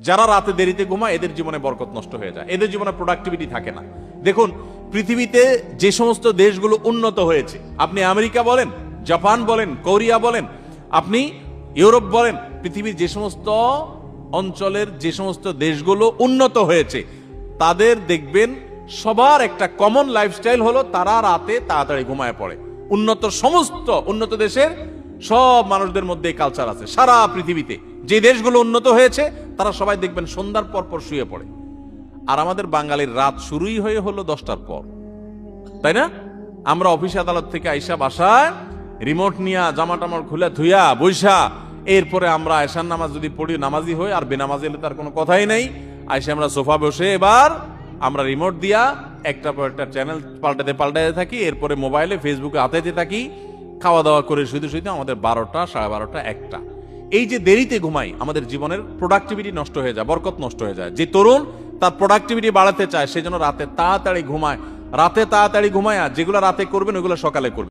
যারা রাতে দেরিতে ঘুমায় এদের জীবনে বরকত নষ্ট হয়ে যায়, এদের জীবনে প্রোডাক্টিভিটি থাকে না। দেখুন, পৃথিবীতে যে সমস্ত দেশগুলো উন্নত হয়েছে, আপনি আমেরিকা বলেন, জাপান বলেন, কোরিয়া বলেন, আপনি ইউরোপ বলেন, পৃথিবীর যে সমস্ত অঞ্চলের যে সমস্ত দেশগুলো উন্নত হয়েছে, তাদের দেখবেন সবার একটা কমন লাইফস্টাইল হলো তারা রাতে তাড়াতাড়ি ঘুমায় পড়ে। সমস্ত উন্নত দেশের সব মানুষদের মধ্যে এই কালচার আছে। সারা পৃথিবীতে যে দেশগুলো উন্নত হয়েছে তারা সবাই দেখবেন সন্ধ্যার পর পর শুয়ে পড়ে। আর আমাদের বাঙালির রাত শুরুই হলো 10টার পর, তাই না? আমরা অফিস আদালত থেকে আইসা বাসায় রিমোট নিয়া জামা টামার খুলে ধুইয়া বৈশা, এরপরে আমরা এশার নামাজ যদি পড়ি, নামাজি হই, আর বেনামাজি হলে তার কোনো কথাই নেই। আইসা আমরা সোফা বসে এবার আমরা রিমোট দিয়া একটা পর একটা চ্যানেল পাল্টাতে থাকি, এরপরে মোবাইলে ফেসবুকে হাতাইতে থাকি, খাওয়া দাওয়া করে শুইতে শুইতে আমাদের 12টা, 12:30, 1টা। এই যে দেরিতে ঘুমাই, আমাদের জীবনের প্রোডাক্টিভিটি নষ্ট হয়ে যায়, বরকত নষ্ট হয়ে যায়। যে তরুণ তার প্রোডাক্টিভিটি বাড়াতে চায়, সেই জন্য রাতে তাড়াতাড়ি ঘুমায়। রাতে তাড়াতাড়ি ঘুমায়, যেগুলো রাতে করবেন ওইগুলো সকালে করবেন।